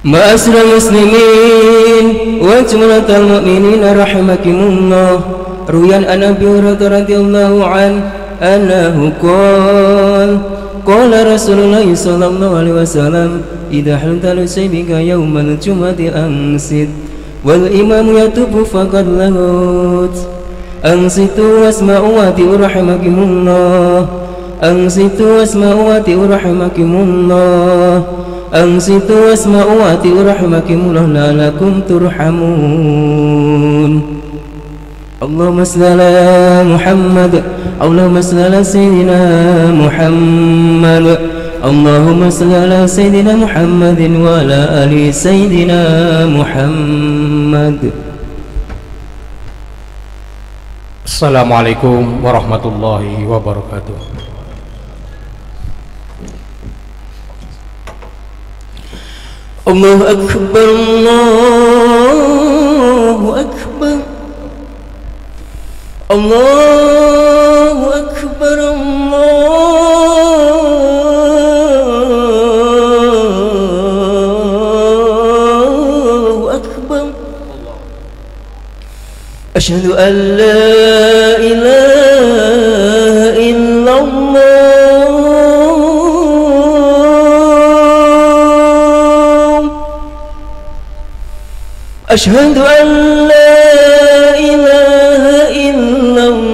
Ma'asyiral muslimin wa jumlatal mu'minin rahimakumullah. Ruyan an Abi Hurairah radhiyallahu anhu qala Rasulullah sallallahu alaihi wasallam idza halta lusaybika yaumal jum'ati ansit wal imamu yatubu faqad lahut. Ansitu wasma'u wa ati'u rahimakumullah. Ansitu wasma'u wa ati'u rahimakumullah. Ansitu wasma'u wa ati'u rahimakumullah la'allakum turhamun. Allahumma salli ala Muhammad. Allahumma salli ala Sayyidina Muhammad. Allahumma salli ala Sayyidina Muhammadin wa ala ali Sayyidina Muhammad. Assalamualaikum warahmatullahi wabarakatuh. Allahu akbar, Allahu akbar, Allahu akbar, Allahu akbar. Asyhadu an la ilaha illallah. Asyhadu an la ilaha illallah.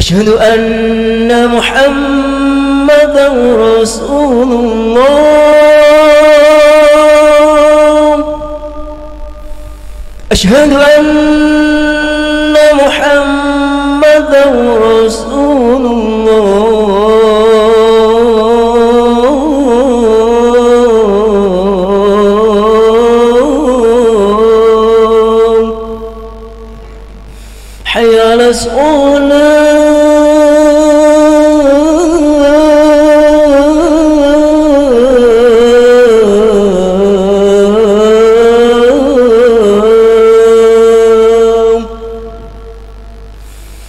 Asyhadu anna Muhammadan Rasulullah. Asyhadu anna Muhammadan Rasulullah. Hayya 'alas shalah.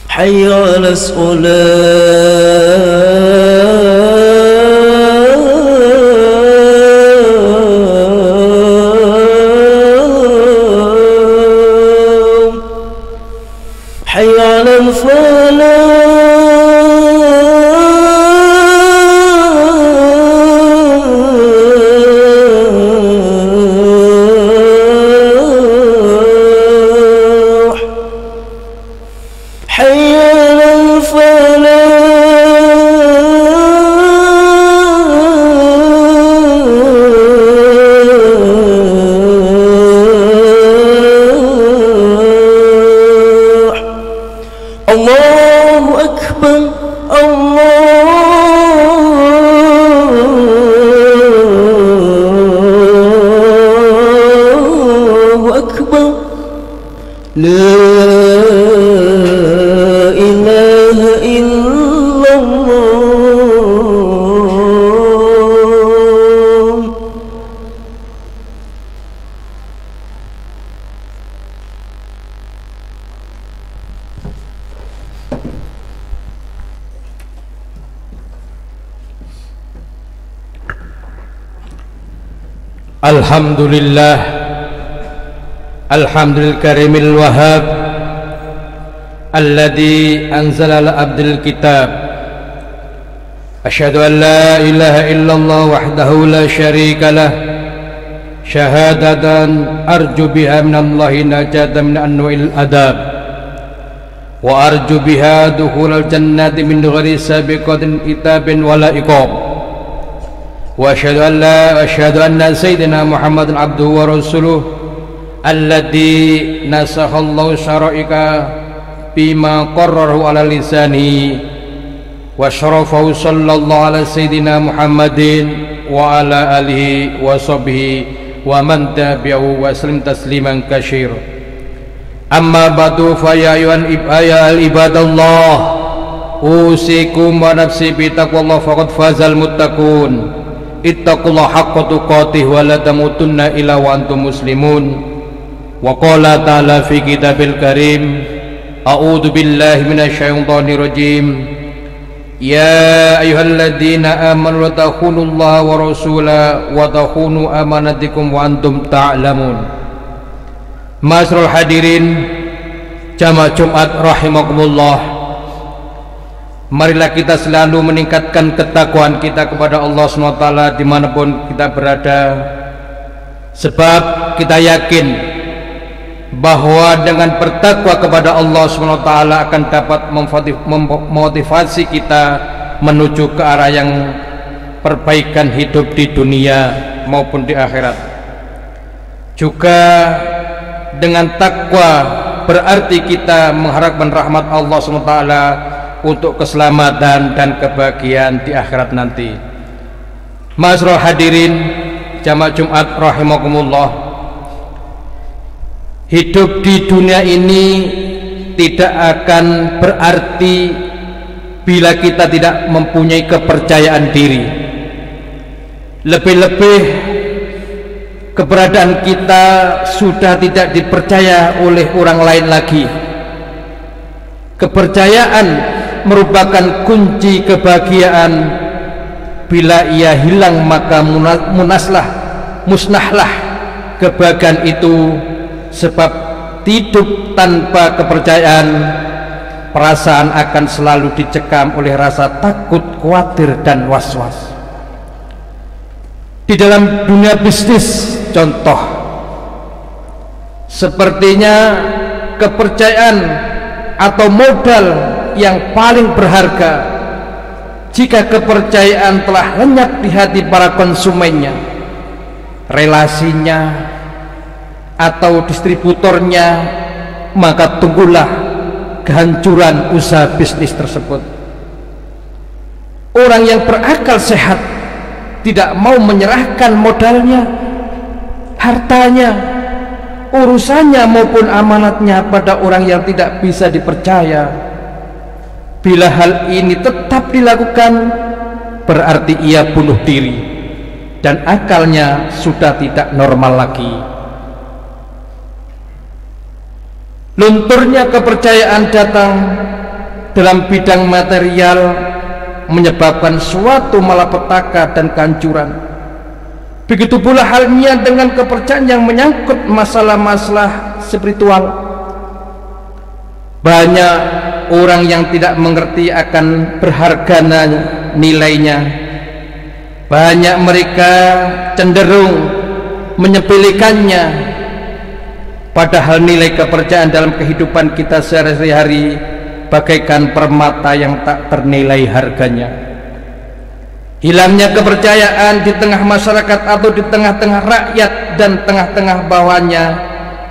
Hayya 'alas shalah. Hayya 'alal falah. Allahu akbar, Allahu akbar. La ilaha illallah. Alhamdulillah, alhamdulil karimil wahhab alladzi anzala ala abdil kitab. Asyhadu an la ilaha illallah wahdahu la syarika lah, syahadatan arju biha minallahi najatan min anwa'il adab, wa arju biha dukhulal jannati min ghairi sabiqatin itabin wala iqab. Wa asyhadu anna sayyidina Muhammadan abduhu wa rasuluh alladzi nasakhallahu syara'ika bima qarrarahu ala lisani wa syarafahu sallallahu ala sayyidina Muhammadin wa ala alihi wa sahbihi wa man tabi'ahu wa sallim tasliman katsira. Amma ba'du fa ya ayyuhal ibadallah, usikum wa nafsi bi taqwallah faqad fazal muttaqun. Ittaqullaha haqqa tuqatih wa la tamutunna illa wa antum muslimun. Wa qala ta'ala fi kitabil karim A'udzu billahi minasyaitonir rajim. Ya ayyuhalladzina amanu la takhunullaha wa rasulahu wa takhunu amanatikum wa antum ta'lamun. Ma'asyiral hadirin jamaah Jumat rahimakumullah, marilah kita selalu meningkatkan ketakwaan kita kepada Allah SWT dimanapun kita berada, sebab kita yakin bahwa dengan bertakwa kepada Allah SWT akan dapat memotivasi kita menuju ke arah yang perbaikan hidup di dunia maupun di akhirat. Juga dengan takwa berarti kita mengharapkan rahmat Allah SWT untuk keselamatan dan kebahagiaan di akhirat nanti. Ma'asyiral hadirin jamaah Jumat rahimakumullah, hidup di dunia ini tidak akan berarti bila kita tidak mempunyai kepercayaan diri. Lebih-lebih keberadaan kita sudah tidak dipercaya oleh orang lain lagi. Kepercayaan merupakan kunci kebahagiaan. Bila ia hilang maka musnahlah kebahagiaan itu. Sebab hidup tanpa kepercayaan, perasaan akan selalu dicekam oleh rasa takut, khawatir dan was-was. Di dalam dunia bisnis contoh, sepertinya kepercayaan atau modal yang paling berharga. Jika kepercayaan telah lenyap di hati para konsumennya, relasinya atau distributornya, maka tunggulah kehancuran usaha bisnis tersebut. Orang yang berakal sehat tidak mau menyerahkan modalnya, hartanya, urusannya maupun amanatnya pada orang yang tidak bisa dipercaya. Bila hal ini tetap dilakukan, berarti ia bunuh diri dan akalnya sudah tidak normal lagi. Lunturnya kepercayaan datang dalam bidang material menyebabkan suatu malapetaka dan kehancuran. Begitu pula halnya dengan kepercayaan yang menyangkut masalah-masalah spiritual. Banyak orang yang tidak mengerti akan berharga nilainya. Banyak mereka cenderung menyepelekannya. Padahal nilai kepercayaan dalam kehidupan kita sehari-hari bagaikan permata yang tak ternilai harganya. Hilangnya kepercayaan di tengah masyarakat atau di tengah-tengah rakyat dan tengah-tengah bawahnya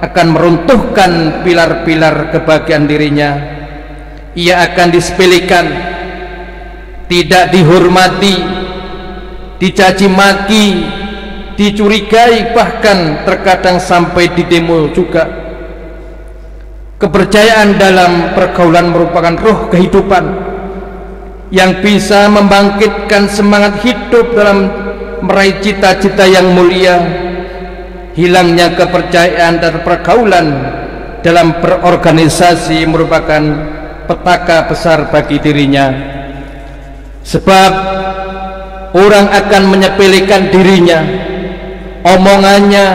akan meruntuhkan pilar-pilar kebahagiaan dirinya. Ia akan disepelekan, tidak dihormati, dicaci maki, dicurigai, bahkan terkadang sampai didemo juga. Kepercayaan dalam pergaulan merupakan roh kehidupan yang bisa membangkitkan semangat hidup dalam meraih cita-cita yang mulia. Hilangnya kepercayaan dan pergaulan dalam berorganisasi merupakan petaka besar bagi dirinya, sebab orang akan menyepelekan dirinya, omongannya,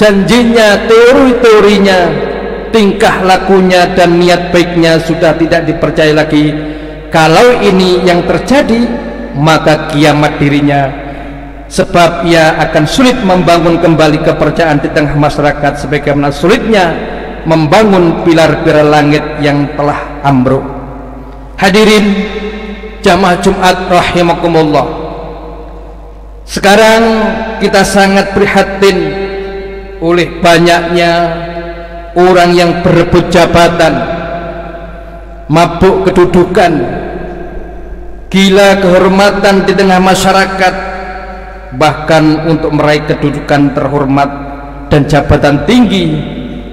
janjinya, teori-teorinya, tingkah lakunya dan niat baiknya sudah tidak dipercaya lagi. Kalau ini yang terjadi, maka kiamat dirinya, sebab ia akan sulit membangun kembali kepercayaan di tengah masyarakat sebagaimana sulitnya membangun pilar-pilar langit yang telah ambruk. Hadirin jamaah Jumat rahimakumullah, sekarang kita sangat prihatin oleh banyaknya orang yang berebut jabatan, mabuk kedudukan, gila kehormatan di tengah masyarakat. Bahkan untuk meraih kedudukan terhormat dan jabatan tinggi,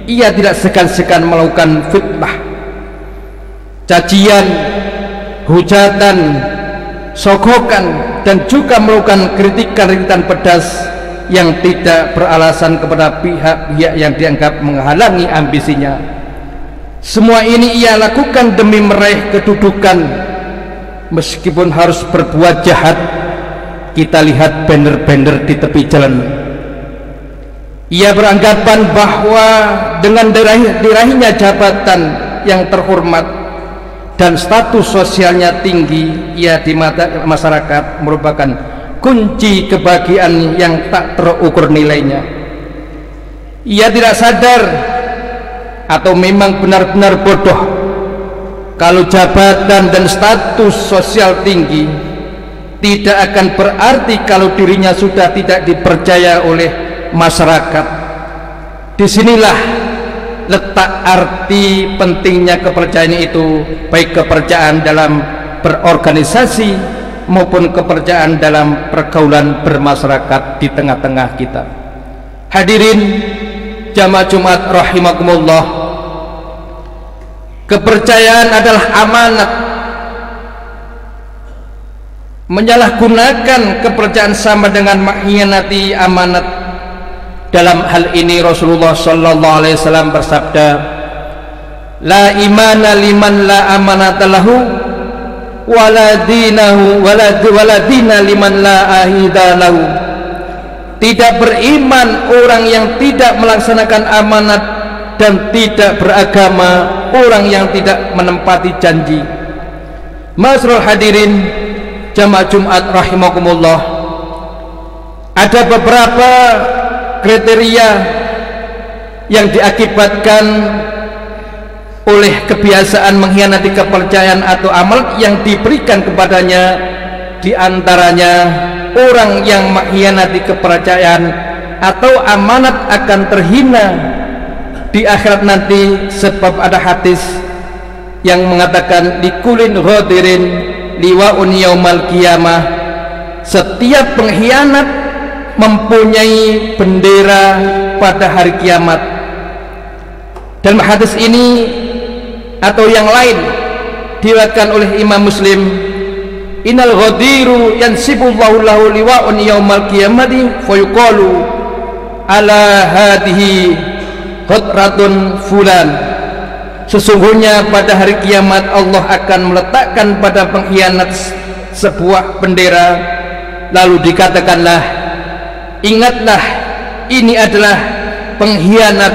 ia tidak segan-segan melakukan fitnah, cacian, hujatan, sogokan, dan juga melakukan kritikan-kritikan pedas yang tidak beralasan kepada pihak-pihak yang dianggap menghalangi ambisinya. Semua ini ia lakukan demi meraih kedudukan, meskipun harus berbuat jahat. Kita lihat banner-banner di tepi jalan. Ia beranggapan bahwa dengan diraihnya jabatan yang terhormat dan status sosialnya tinggi, ia di mata masyarakat merupakan kunci kebahagiaan yang tak terukur nilainya. Ia tidak sadar atau memang benar-benar bodoh kalau jabatan dan status sosial tinggi tidak akan berarti kalau dirinya sudah tidak dipercaya oleh masyarakat. Disinilah letak arti pentingnya kepercayaan itu, baik kepercayaan dalam berorganisasi maupun kepercayaan dalam pergaulan bermasyarakat di tengah-tengah kita. Hadirin jamaah Jumat rahimakumullah, kepercayaan adalah amanat. Menyalahgunakan kepercayaan sama dengan mengkhianati amanat. Dalam hal ini Rasulullah sallallahu alaihi wasallam bersabda, la imana liman la amanata lahu wala dinahu wala dina liman la ahida lahu. Tidak beriman orang yang tidak melaksanakan amanat, dan tidak beragama orang yang tidak menempati janji. Masrul hadirin jamaah Jumat rahimakumullah, ada beberapa kriteria yang diakibatkan oleh kebiasaan mengkhianati kepercayaan atau amal yang diberikan kepadanya. Di antaranya, orang yang mengkhianati kepercayaan atau amanat akan terhina di akhirat nanti, sebab ada hadis yang mengatakan likulin ghadirin liwa'un yaumal qiyamah, setiap pengkhianat mempunyai bendera pada hari kiamat. Dan hadis ini atau yang lain diriwayatkan oleh Imam Muslim, innal ghadiru yansibullahu lahu liwa'un yaumal qiyamati fayuqalu ala hadhihi ghadratun fulan. Sesungguhnya pada hari kiamat Allah akan meletakkan pada pengkhianat sebuah bendera, lalu dikatakanlah, ingatlah ini adalah pengkhianat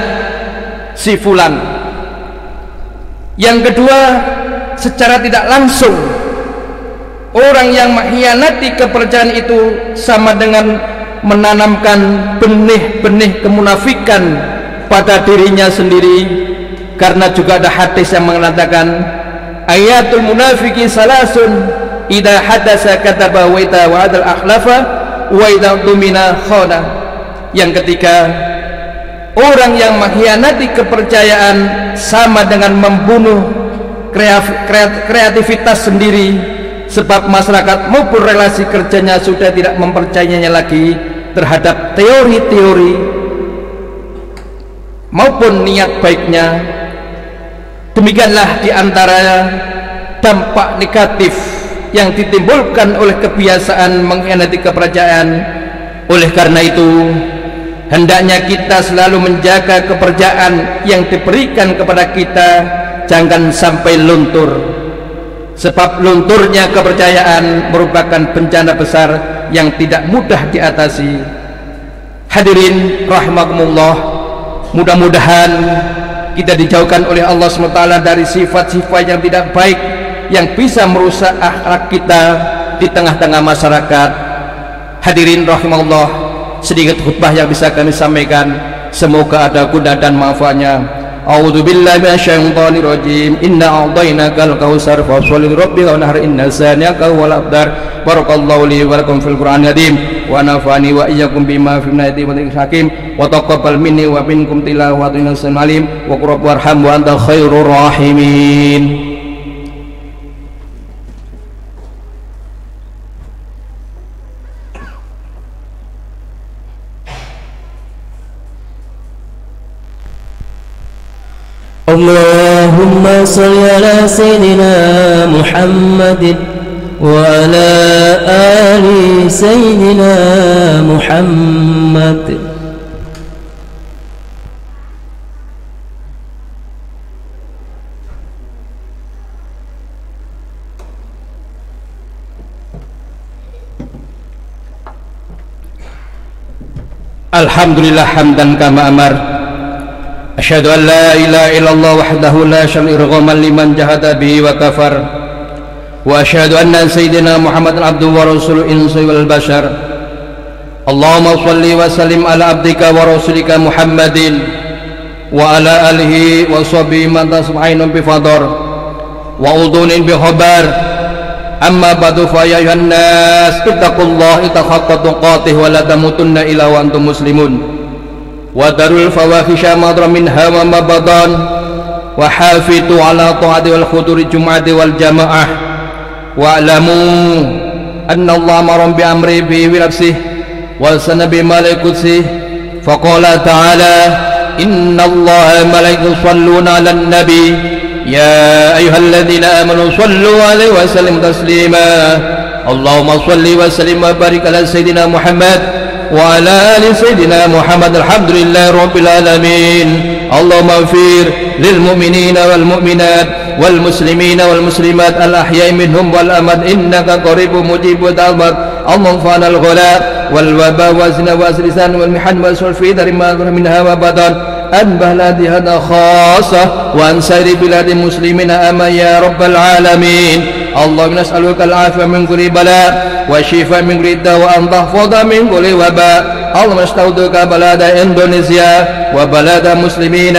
si fulan. Yang kedua, secara tidak langsung orang yang mengkhianati kepercayaan itu sama dengan menanamkan benih-benih kemunafikan pada dirinya sendiri. Karena juga ada hadis yang mengatakan ayatul munafiki salasun idza hadasa kataba wa idza wa'ada akhlafa wa idza dumina khana. Yang ketiga, orang yang mengkhianati kepercayaan sama dengan membunuh kreativitas sendiri, sebab masyarakat maupun relasi kerjanya sudah tidak mempercayainya lagi terhadap teori-teori maupun niat baiknya. Demikianlah diantara dampak negatif yang ditimbulkan oleh kebiasaan mengkhianati kepercayaan. Oleh karena itu, hendaknya kita selalu menjaga kepercayaan yang diberikan kepada kita, jangan sampai luntur. Sebab lunturnya kepercayaan merupakan bencana besar yang tidak mudah diatasi. Hadirin rahimakumullah, mudah-mudahan kita dijauhkan oleh Allah SWT dari sifat-sifat yang tidak baik yang bisa merusak akhlak kita di tengah-tengah masyarakat. Hadirin rahimahullah, sedikit khutbah yang bisa kami sampaikan, semoga ada guna dan manfaatnya. A'udzubillahi minasyaitonir rajim. Inna a'tainakal kautsar fasholli lirabbika wanhar inna saniyaka wal abdar. Barakallahu li wa lakum fil Qur'anil azim wa nafa'ani wa iyyakum bima fi ayati wa dzikril hakim wa taqabbal minni wa minkum tilawatan alim wa qur warham wa anta khairur rahimin. Allahumma salli ala sayyidina Muhammadin wa ala ali sayyidina Muhammad. Alhamdulillah hamdan kama amar. Asyhadu an la ilaha illallah wahdahu la syarika lahu liman jahada bihi wa kafar. Wa asyhadu anna sayyidina Muhammadan abduhu wa rasuluhu insi wal bashar. Allahumma shalli wa sallim ala abdika wa rasulika Muhammadin wa ala alihi wa sahbihi man tasma'inu bi fadar wa udunin bi khabar. Amma ba'du fa ya ayyuhan nas ittaqullaha haqqa tuqatih wa la tamutunna illa wa antum muslimun wa darul fawahisha ma dhara minha wa ma badan wa hafitu ala ta'ati wal khuduri jum'ati wal jamaah wa alamu anna Allah maram bi amri bi nafsihi wa sanabi malaikutsi fa qala ta'ala inna Allah malaikatu yusalluna 'alan nabi يا أيها الذين آمنوا صلوا عليه وسلموا تسليما اللهم صل وسلم وبارك على سيدنا محمد وعلى آل سيدنا محمد الحمد لله رب العالمين اللهم اغفر للمؤمنين والمؤمنات والمسلمين والمسلمات الأحياء منهم والأموات إنك قريب مجيب الدعوات اللهم انفعنا الغلاء والوباء والزنا والزلزال والمحن والسوء في دار ما ظهر منها وبطن أن بلاد هذا خاصة وأن سائر بلاد المسلمين أما يا رب العالمين اللهم نسألك العافية من كل بلاء والشفاء من كل داء وأن تحفظ من كل وباء اللهم نستودعك بلاد إندونيسيا وبلاد المسلمين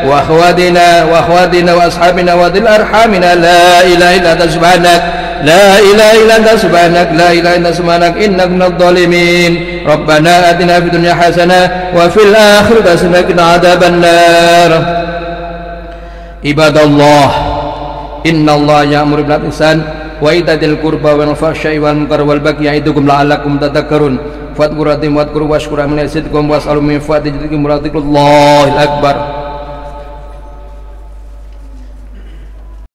وأخواتنا وأصحابنا وذي الأرحامنا لا إله إلا أنت سبحانك لا إله إلا أنت سبحانك لا إله إلا أنت سبحانك إنك من الظالمين ربنا آتنا في الدنيا حسنة وفي الآخرة حسنة وقنا عذاب النار عباد الله إن الله يأمر بالإحسان وإيتاء ذي القربى والفحشاء والمنكر والبغي يعظكم لعلكم تذكرون فاذكروا واذكروا واشكروا من يزدكم واسألوا من فضله يزدكم ولذكر الله الأكبر